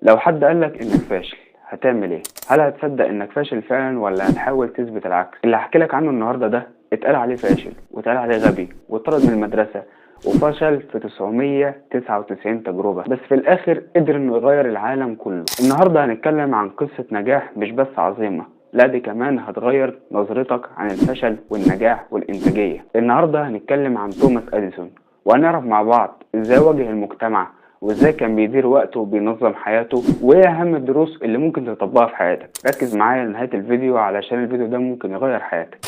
لو حد قالك انك فاشل هتعمل ايه؟ هل هتصدق انك فاشل فعلا ولا هتحاول تثبت العكس؟ اللي هحكي لك عنه النهارده ده اتقال عليه فاشل واتقال عليه غبي واتطرد من المدرسة وفشل في 999 تجربة، بس في الاخر قدر انه يغير العالم كله. النهارده هنتكلم عن قصة نجاح مش بس عظيمة، لا دي كمان هتغير نظرتك عن الفشل والنجاح والإنتاجية. النهارده هنتكلم عن توماس أديسون، وهنعرف مع بعض ازاي واجه المجتمع وازاي كان بيدير وقته وبينظم حياته، وايه اهم الدروس اللي ممكن تطبقها في حياتك. ركز معايا لنهاية الفيديو علشان الفيديو ده ممكن يغير حياتك.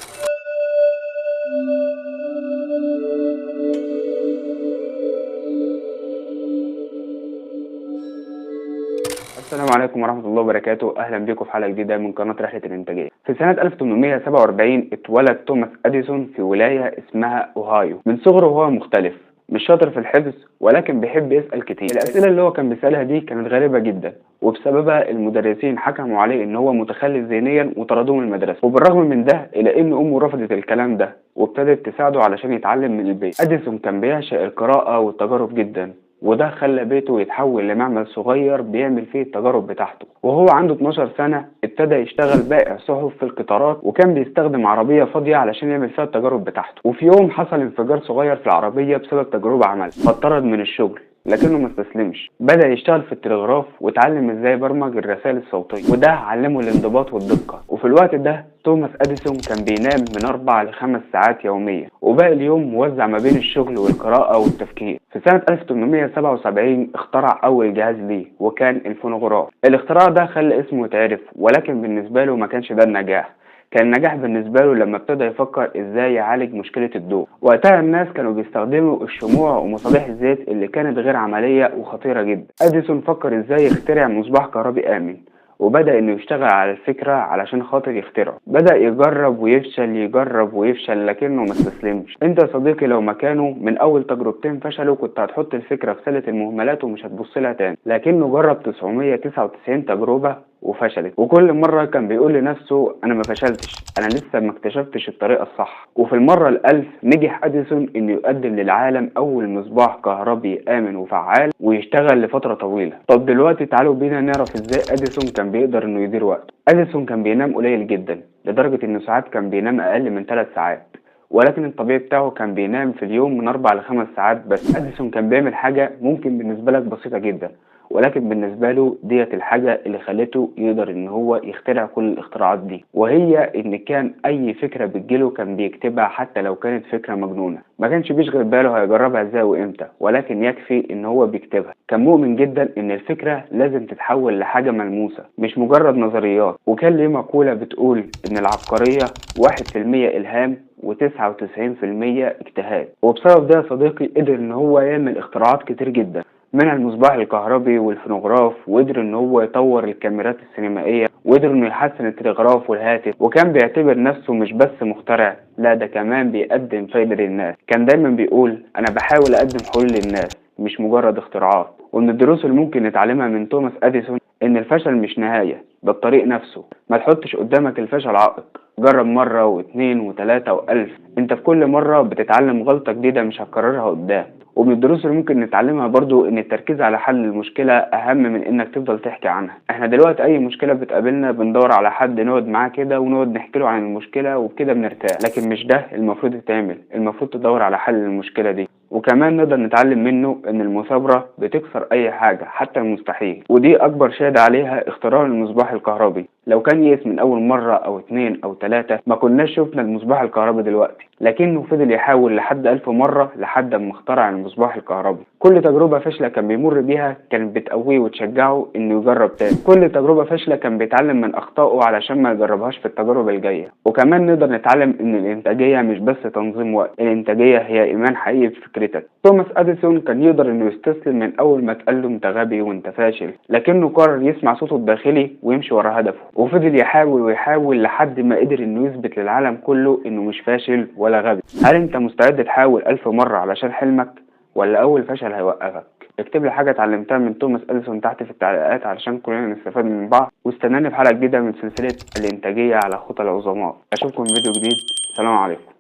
السلام عليكم ورحمة الله وبركاته، أهلا بكم في حلقة جديدة من قناة رحلة الإنتاجية. في سنة 1847 اتولد توماس أديسون في ولاية اسمها أوهايو. من صغره وهو مختلف، مش شاطر في الحفظ ولكن بيحب يسأل كتير. الأسئلة اللي هو كان بيسألها دي كانت غريبة جدا، وبسببها المدرسين حكموا عليه إن هو متخلف ذهنيا وطردوه من المدرسة. وبالرغم من ده إلا إن أمه رفضت الكلام ده وابتدت تساعده علشان يتعلم من البيت. أديسون كان بيعشق القراءة والتجارب جدا، وده خلى بيته يتحول لمعمل صغير بيعمل فيه التجارب بتاعته. وهو عنده 12 سنة ابتدى يشتغل بائع صحف في القطارات، وكان بيستخدم عربية فاضية علشان يعمل فيها التجارب بتاعته. وفي يوم حصل انفجار صغير في العربية بسبب تجربة عملها، فاتطرد من الشغل لكنه ما استسلمش. بدأ يشتغل في التلغراف وتعلم ازاي يبرمج الرسائل الصوتية، وده علمه الانضباط والدقة. وفي الوقت ده توماس أديسون كان بينام من 4 ل 5 ساعات يوميا، وباقي اليوم موزع ما بين الشغل والقراءة والتفكير. في سنة 1877 اخترع أول جهاز ليه وكان الفونوغراف. الاختراع ده خلى اسمه يتعرف، ولكن بالنسبة له ما كانش ده النجاح. كان النجاح بالنسبة له لما ابتدى يفكر ازاي يعالج مشكلة الضوء. وقتها الناس كانوا بيستخدموا الشموع ومصابيح الزيت اللي كانت غير عملية وخطيرة جدا. أديسون فكر ازاي يخترع مصباح كهربي آمن، وبدأ انه يشتغل على الفكرة علشان خاطر يخترعه. بدأ يجرب ويفشل يجرب ويفشل لكنه ما استسلمش. انت يا صديقي لو مكانه من اول تجربتين فشلوا كنت هتحط الفكرة في سلة المهملات ومش هتبص لها تاني، لكنه جرب 999 تجربة وفشلت. وكل مرة كان بيقول لنفسه انا ما فشلتش، انا لسه ما اكتشفتش الطريقة الصح. وفي المرة الألف نجح أديسون انه يقدم للعالم اول مصباح كهربي آمن وفعال ويشتغل لفترة طويلة. طب دلوقتي تعالوا بينا نعرف ازاي أديسون كان بيقدر انه يدير وقته. أديسون كان بينام قليل جدا، لدرجة انه ساعات كان بينام اقل من 3 ساعات، ولكن الطبيعي بتاعه كان بينام في اليوم من 4 ل 5 ساعات بس. أديسون كان بيعمل حاجة ممكن بالنسبة لك بسيطة جدا، ولكن بالنسبة له ديت الحاجة اللي خلته يقدر ان هو يخترع كل الاختراعات دي، وهي ان كان اي فكرة بتجيله كان بيكتبها حتى لو كانت فكرة مجنونة. ما كانش بيشغل باله هيجربها ازاي وامتى، ولكن يكفي ان هو بيكتبها. كان مؤمن جدا ان الفكرة لازم تتحول لحاجة ملموسة مش مجرد نظريات. وكان ليه مقولة بتقول ان العبقرية 1% الهام و99% اجتهاد. وبسبب ده يا صديقي قدر ان هو يعمل اختراعات كتير جدا، منها المصباح الكهربي والفونوغراف، وقدر ان هو يطور الكاميرات السينمائية، وقدر انه يحسن التلغراف والهاتف. وكان بيعتبر نفسه مش بس مخترع، لا ده كمان بيقدم فايدة للناس. كان دايما بيقول انا بحاول اقدم حلول للناس مش مجرد اختراعات. ومن الدروس اللي ممكن نتعلمها من توماس أديسون ان الفشل مش نهاية، ده الطريق نفسه. ما تحطش قدامك الفشل عائق، جرب مرة واثنين وثلاثة وألف. انت في كل مرة بتتعلم غلطة جديدة مش هتكررها قدام. ومن الدروس اللي ممكن نتعلمها برضو ان التركيز على حل المشكلة اهم من انك تفضل تحكي عنها. احنا دلوقتي اي مشكلة بتقابلنا بندور على حد نقعد معاه كده ونقعد نحكي له عن المشكلة وبكده بنرتاح، لكن مش ده المفروض يتعمل. المفروض تدور على حل المشكلة دي. وكمان نقدر نتعلم منه ان المثابرة بتكسر اي حاجة حتى المستحيل، ودي اكبر شهادة عليها اختراع المصباح الكهربي. لو كان يئس من اول مرة او 2 أو 3 ما كناش شفنا المصباح الكهربي دلوقتي، لكنه فضل يحاول لحد 1000 مرة لحد ما اخترع المصباح الكهربي. كل تجربة فاشلة كان بيمر بيها كانت بتقويه وتشجعه انه يجرب تاني. كل تجربة فاشلة كان بيتعلم من اخطائه علشان ما يجربهاش في التجارب الجاية. وكمان نقدر نتعلم ان الانتاجية مش بس تنظيم وقت، الانتاجية هي ايمان حقيقي في فكرتك. توماس أديسون كان يقدر انه يستسلم من اول ما اتقال له انت غبي وانت فاشل، لكنه قرر يسمع صوته الداخلي ويمشي ورا هدفه. وفضل يحاول ويحاول لحد ما قدر انه يثبت للعالم كله انه مش فاشل ولا غبي. هل انت مستعد تحاول 1000 مرة علشان حلمك، ولا اول فشل هيوقفك؟ اكتب لي حاجة اتعلمتها من توماس أديسون تحت في التعليقات علشان كلنا نستفاد من بعض. واستناني في حلقة جديدة من سلسلة الانتاجية على خطى العظماء. اشوفكم في فيديو جديد. سلام عليكم.